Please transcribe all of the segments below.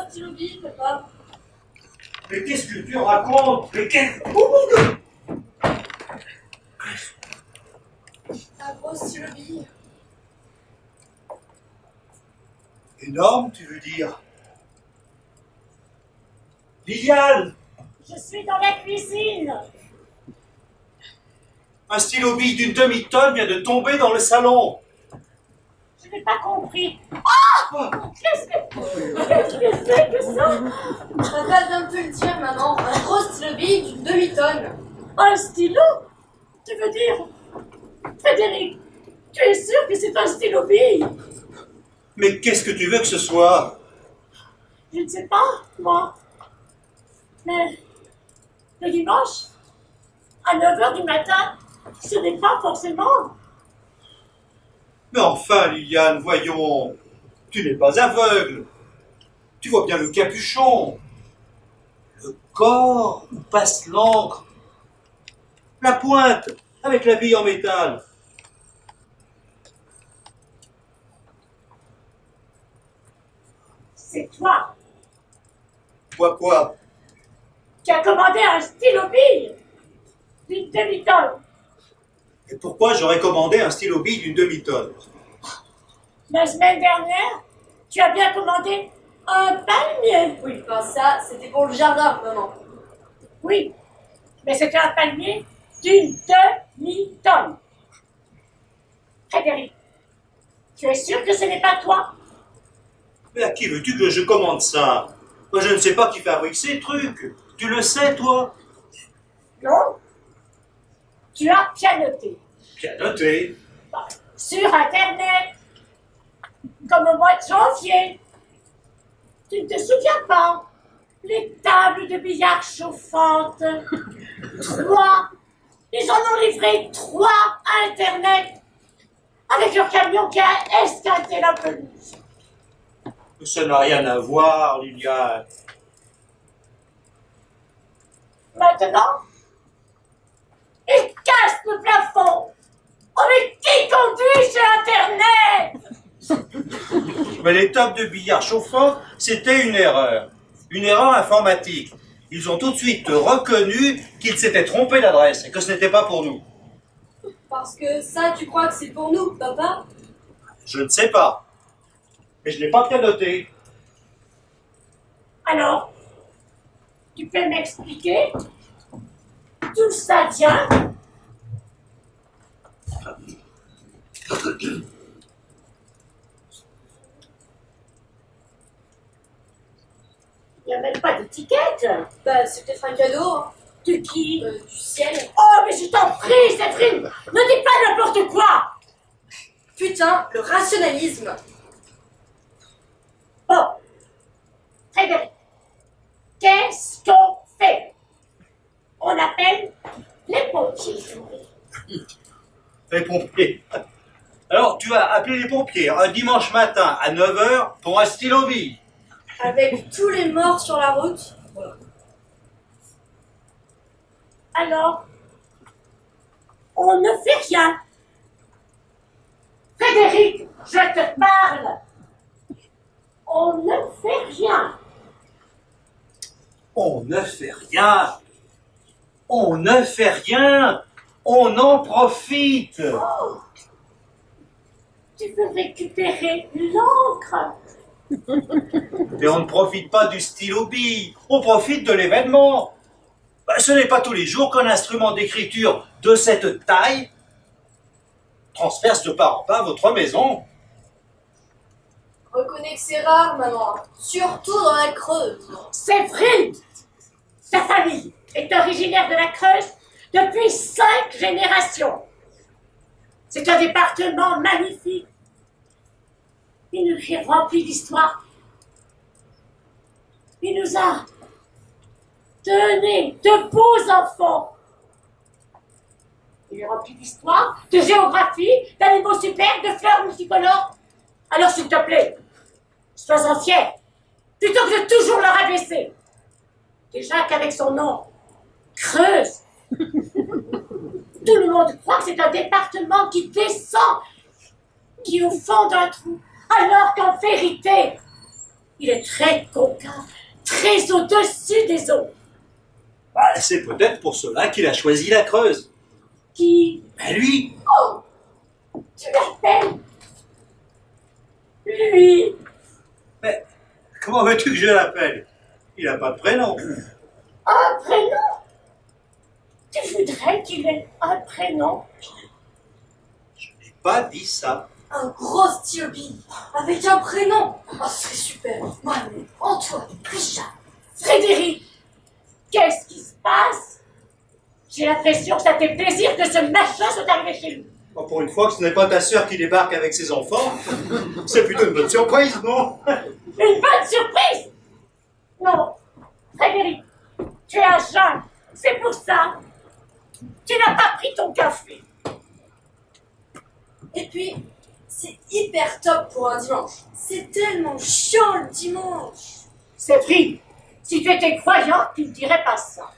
stylo-bille, papa. Mais qu'est-ce que tu racontes? Mais qu'est-ce... Oh mon Dieu! Un gros stylo-bille. Énorme, tu veux dire? Liliane! Je suis dans la cuisine. Un stylo-bille d'une demi-tonne vient de tomber dans le salon. Je n'ai pas compris. Ah! Qu'est-ce que c'est que ça? Papa vient de te le dire, maman. Un gros stylo-bille d'une demi-tonne. Un stylo? Tu veux dire... Frédéric, tu es sûr que c'est un stylo-bille? Mais qu'est-ce que tu veux que ce soit? Je ne sais pas, moi. Mais le dimanche, à 9h du matin, ce n'est pas forcément. Mais enfin, Liliane, voyons. Tu n'es pas aveugle. Tu vois bien le capuchon. Le corps où passe l'encre. La pointe avec la bille en métal. C'est toi Quoi? qui as commandé un stylo-bille d'une demi-tonne. Et pourquoi j'aurais commandé un stylo-bille d'une demi-tonne? La semaine dernière, tu as bien commandé un palmier. Oui, enfin ça, c'était pour le jardin, maman. Oui, mais c'était un palmier d'une demi-tonne. Frédéric, tu es sûr que ce n'est pas toi? Mais à qui veux-tu que je commande ça? Moi, je ne sais pas qui fabrique ces trucs. Tu le sais, toi? Non? Tu as pianoté. Bien noté. Sur Internet. Comme au mois de janvier. Tu ne te souviens pas? Les tables de billard chauffantes. 3. Ils en ont livré 3 à Internet. Avec leur camion qui a esquinté la pelouse. Ça n'a rien à voir, Liliane. Maintenant, ils cassent le plafond. Oh mais qui conduit sur Internet? Mais les tables de billard chauffant, c'était une erreur. Une erreur informatique. Ils ont tout de suite reconnu qu'ils s'étaient trompés d'adresse et que ce n'était pas pour nous. Parce que ça, tu crois que c'est pour nous, papa? Je ne sais pas. Mais je n'ai pas bien noté. Alors, tu peux m'expliquer d'où ça vient? Il n'y a même pas d'étiquette. Bah, c'est peut-être un cadeau, hein. De qui? Du ciel. Oh, mais je t'en prie, Séverine, ne dis pas n'importe quoi. Putain, le rationalisme. Bon, Frédéric, qu'est-ce qu'on fait? On appelle les pompiers. Les pompiers. Alors, tu as appelé les pompiers un dimanche matin à 9h pour un stylo-bille. Avec tous les morts sur la route. Alors, on ne fait rien. Frédéric, je te parle. On ne fait rien. On ne fait rien. On ne fait rien. On en profite. Oh, tu veux récupérer l'encre. Mais on ne profite pas du stylo-bille. On profite de l'événement. Ce n'est pas tous les jours qu'un instrument d'écriture de cette taille transperce de part en part votre maison. Reconnais que c'est rare, maman. Surtout dans la Creuse. Séverine, ta famille est originaire de la Creuse depuis 5 générations. C'est un département magnifique. Il nous est rempli d'histoire. Il nous a donné de beaux enfants. Il est rempli d'histoire, de géographie, d'animaux superbes, de fleurs multicolores. Alors s'il te plaît, sois-en fier, plutôt que de toujours le rabaisser. Déjà qu'avec son nom, Creuse, tout le monde croit que c'est un département qui descend, qui est au fond d'un trou, alors qu'en vérité, Il est très coquin, très au-dessus des autres. Bah, c'est peut-être pour cela qu'il a choisi la Creuse. Qui? Ben lui, Oh! Tu l'appelles? Lui? mais comment veux-tu que je l'appelle? Il n'a pas de prénom. Un prénom? Tu voudrais qu'il ait un prénom? Je n'ai pas dit ça. Un gros stylo bille avec un prénom. Oh, ce serait super. Mohamed, Antoine, Richard. Frédéric, qu'est-ce qui se passe? J'ai l'impression que ça te fait plaisir que ce machin soit arrivé chez nous. Bon, pour une fois que ce n'est pas ta sœur qui débarque avec ses enfants, c'est plutôt une bonne surprise, non? Une bonne surprise! Non, Frédéric, tu es un jeune, c'est pour ça. Tu n'as pas pris ton café. Et puis, c'est hyper top pour un dimanche. C'est tellement chiant le dimanche. C'est vrai, si tu étais croyant, tu ne dirais pas ça.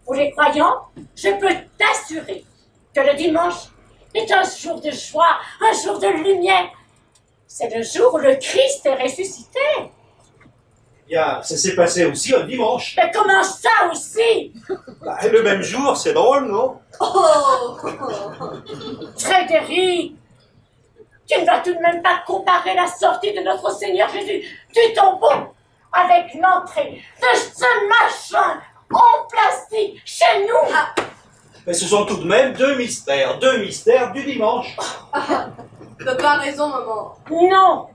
Pour les croyants, je peux t'assurer que le dimanche est un jour de joie, un jour de lumière. C'est le jour où le Christ est ressuscité. Bien, ça s'est passé aussi un dimanche. Mais comment ça aussi? Bah, le même jour, c'est drôle, non? Oh. Frédéric, tu ne vas tout de même pas comparer la sortie de notre Seigneur Jésus du tombeau avec l'entrée de ce machin en plastique chez nous. Mais ce sont tout de même deux mystères du dimanche. Papa a raison, maman. Non,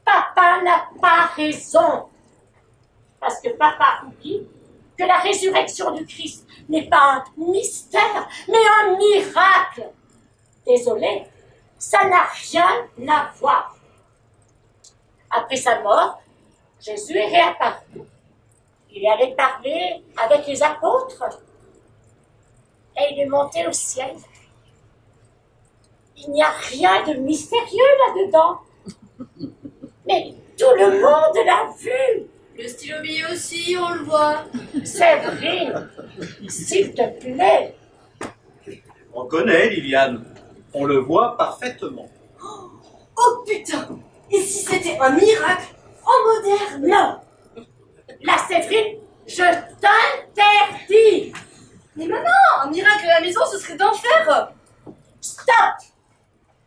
papa n'a pas raison. Parce que papa oublie que la résurrection du Christ n'est pas un mystère, mais un miracle. Désolé, ça n'a rien à voir. Après sa mort, Jésus est réapparu. Il est allé parler avec les apôtres. Et il est monté au ciel. Il n'y a rien de mystérieux là-dedans. Mais tout le monde l'a vu. Le stylo bille aussi, on le voit. C'est vrai. S'il te plaît. On connaît, Liliane. On le voit parfaitement. Oh putain. Et si c'était un miracle en moderne? Non. La Séverine, je t'interdis. Mais maman, un miracle à la maison, ce serait d'enfer. Stop.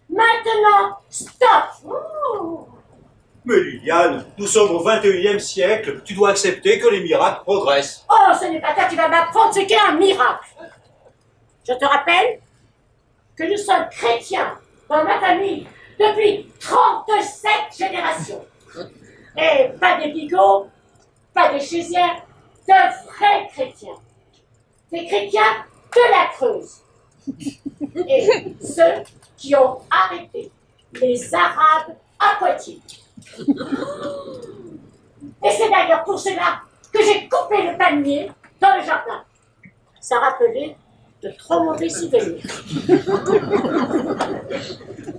Maintenant, stop. Oh. Mais Liliane, nous sommes au 21e siècle. Tu dois accepter que les miracles progressent. Oh, ce n'est pas toi qui vas m'apprendre ce qu'est un miracle. Je te rappelle que nous sommes chrétiens dans ma famille depuis 37 générations. Et pas des bigots, pas des chrétiens, de vrais chrétiens. Des chrétiens de la Creuse. Et ceux qui ont arrêté les Arabes à Poitiers. Et c'est d'ailleurs pour cela que j'ai coupé le palmier dans le jardin. Ça rappelait de trop mauvais souvenirs.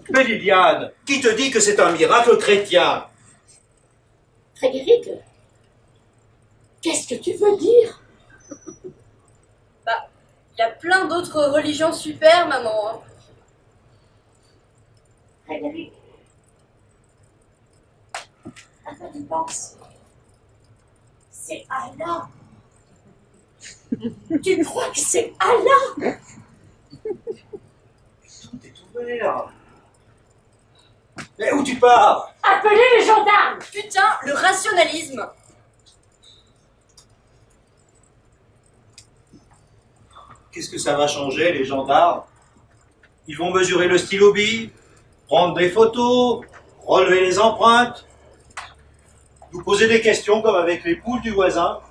Mais Liliane, qui te dit que c'est un miracle chrétien? Frédéric, qu'est-ce que tu veux dire? Bah, il y a plein d'autres religions super, maman. Frédéric, à quoi tu penses? C'est Allah. Tu crois que c'est Allah? Tout est ouvert. Mais où tu pars? Appelez les gendarmes. Putain, le rationalisme. Qu'est-ce que ça va changer, les gendarmes? Ils vont mesurer le stylo bille, prendre des photos, relever les empreintes, nous poser des questions comme avec les poules du voisin.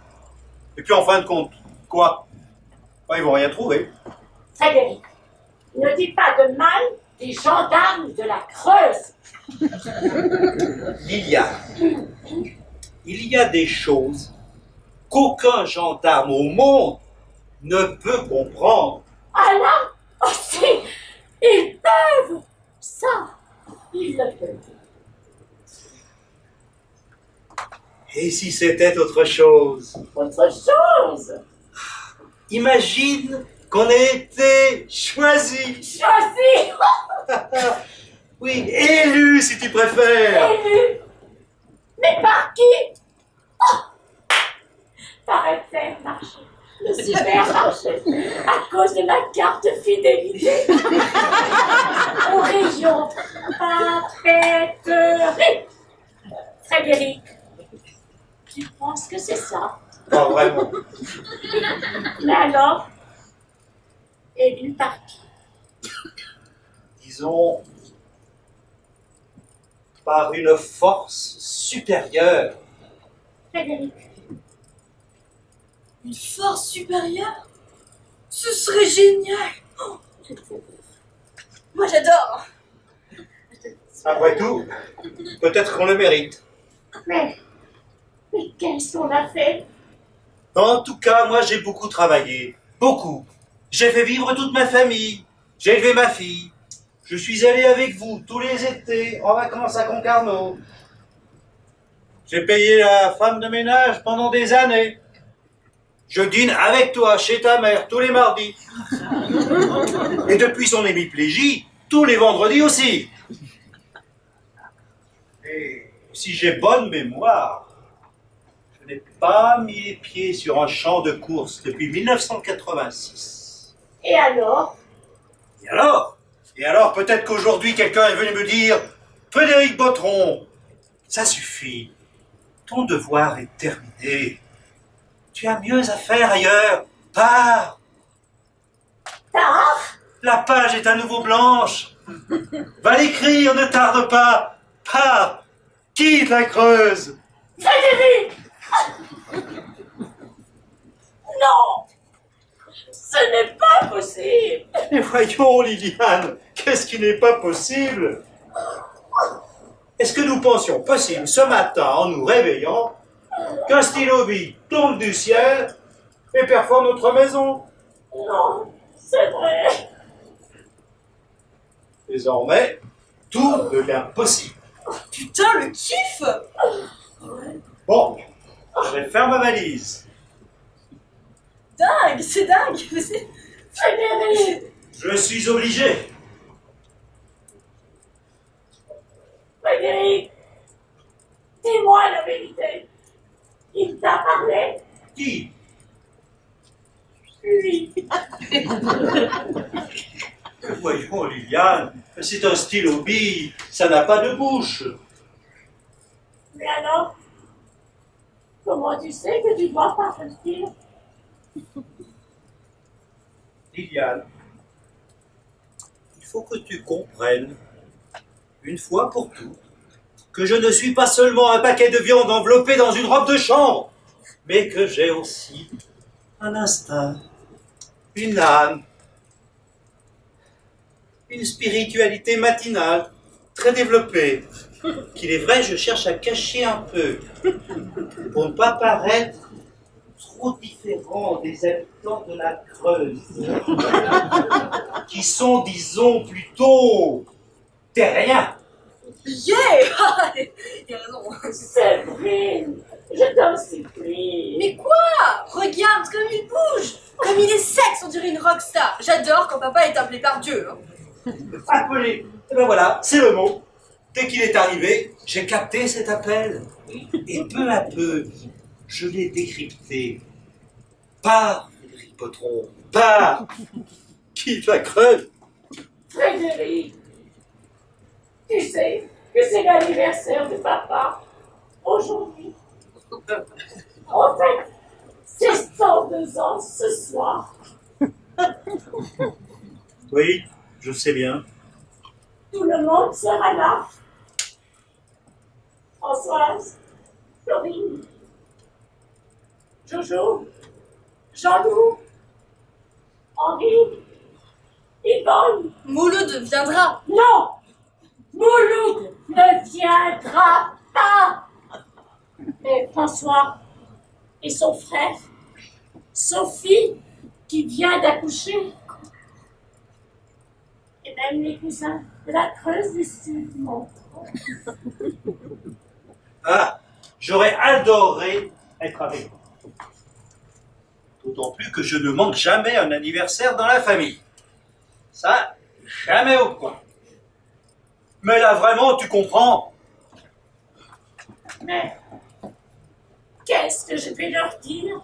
Et puis en fin de compte, quoi? Bah, ils vont rien trouver. Frédéric, ne dis pas de mal des gendarmes de la Creuse. Liliane, il y a des choses qu'aucun gendarme au monde ne peut comprendre. Allah aussi, ils peuvent. Ça, ils le peuvent. Et si c'était autre chose? Autre chose. Imagine qu'on ait été choisi. Choisi. Oui, élu si tu préfères. Élu. Mais par qui? Par Intermarché. Le supermarché. À cause de la carte fidélité. Au rayon papeterie. Frédéric, tu penses que c'est ça? Pas vraiment. Mais alors, et d'une partie. Disons, par une force supérieure. Frédéric, Une force supérieure? Ce serait génial. Oh, moi j'adore. Après tout, peut-être qu'on le mérite. mais qu'est-ce qu'on a fait? En tout cas, moi j'ai beaucoup travaillé. Beaucoup. J'ai fait vivre toute ma famille. J'ai élevé ma fille. Je suis allé avec vous tous les étés en vacances à Concarneau. J'ai payé la femme de ménage pendant des années. Je dîne avec toi chez ta mère tous les mardis. Et depuis son hémiplégie, tous les vendredis aussi. Et si j'ai bonne mémoire, je n'ai pas mis les pieds sur un champ de course depuis 1986. Et alors? Et alors, peut-être qu'aujourd'hui, quelqu'un est venu me dire « Frédéric Bottron, ça suffit. Ton devoir est terminé. Tu as mieux à faire ailleurs. Pars. Tard? La page est à nouveau blanche. Va l'écrire, ne tarde pas. Pars. Quitte la Creuse. » Frédéric! Non! Ce n'est pas possible! Mais voyons, Liliane, qu'est-ce qui n'est pas possible? Est-ce que nous pensions possible ce matin, en nous réveillant, qu'un stylo-bille tombe du ciel et perfore notre maison? Non, c'est vrai. Désormais, tout devient possible. Putain, le kiff. Bon, je vais faire ma valise. Dingue, c'est dingue. Frédéric! Je suis obligé. Frédéric! Dis-moi la vérité. Il t'a parlé? Qui? Lui. Voyons, Liliane, c'est un stylo-bille, ça n'a pas de bouche. Mais alors? Comment tu sais que tu dois pas sortir? Liliane, il faut que tu comprennes, une fois pour toutes, que je ne suis pas seulement un paquet de viande enveloppé dans une robe de chambre, mais que j'ai aussi un instinct, une âme, une spiritualité matinale très développée, qu'il est vrai je cherche à cacher un peu, pour ne pas paraître trop différent des habitants de la Creuse, qui sont, disons, plutôt terriens. Yeah. Il a raison. Séverine, je t'en supplie. Mais quoi? Regarde comme il bouge. Comme il est sexe, on dirait une rockstar. J'adore quand papa est appelé par Dieu. Hein. Appelé. Et ben voilà, c'est le mot. Dès qu'il est arrivé, j'ai capté cet appel. Et peu à peu, je l'ai décrypté. Par Frédéric Bottron, par qui la Creuse. Frédéric, tu sais que c'est l'anniversaire de papa aujourd'hui. En fait, c'est 102 ans ce soir. Oui, je sais bien. Tout le monde sera là. Françoise, Florine, Jojo, Jean-Loup, Henri, Yvonne. Mouloud viendra. Non! Mouloud ne viendra pas! Mais François et son frère, Sophie, qui vient d'accoucher, et même les cousins de la Creuse du Sud montrent. Ah, j'aurais adoré être avec vous. D'autant plus que je ne manque jamais un anniversaire dans la famille. Ça, jamais au coin. Mais là, vraiment, tu comprends? Mais qu'est-ce que je vais leur dire?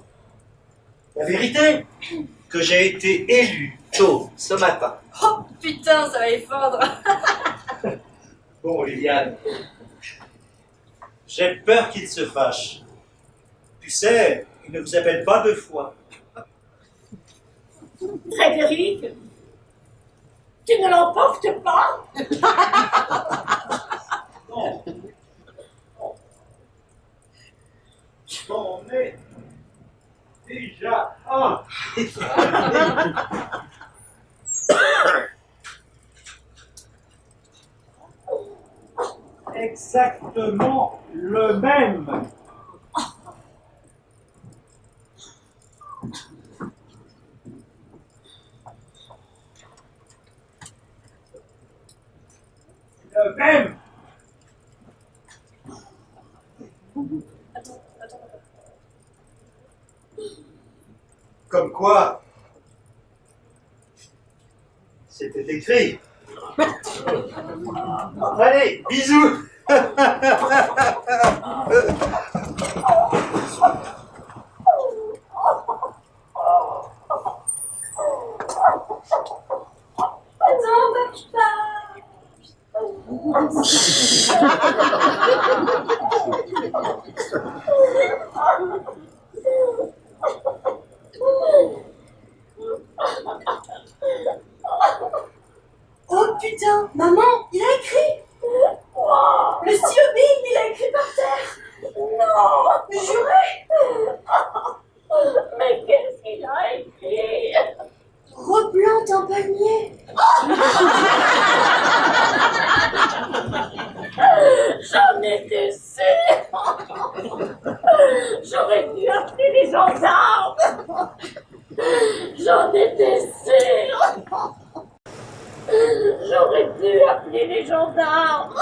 La vérité, que j'ai été élu tôt ce matin. Oh putain, ça va effondre. Bon, Liliane, j'ai peur qu'il se fâche. Tu sais, il ne vous appelle pas 2 fois. Frédéric, tu ne l'emportes pas? Non. J'en ai déjà un. Exactement le même. Le même. Attends. Comme quoi, c'était écrit. Allez, bisous. Attends, papa. Oh putain, maman, il a écrit. Quoi? Le stylo Bic, il a écrit par terre. Non! Juré. Mais qu'est-ce qu'il a écrit? Replante un panier. J'en étais sûre! J'aurais dû appeler les gendarmes! J'en étais sûre! J'aurais dû appeler les gendarmes!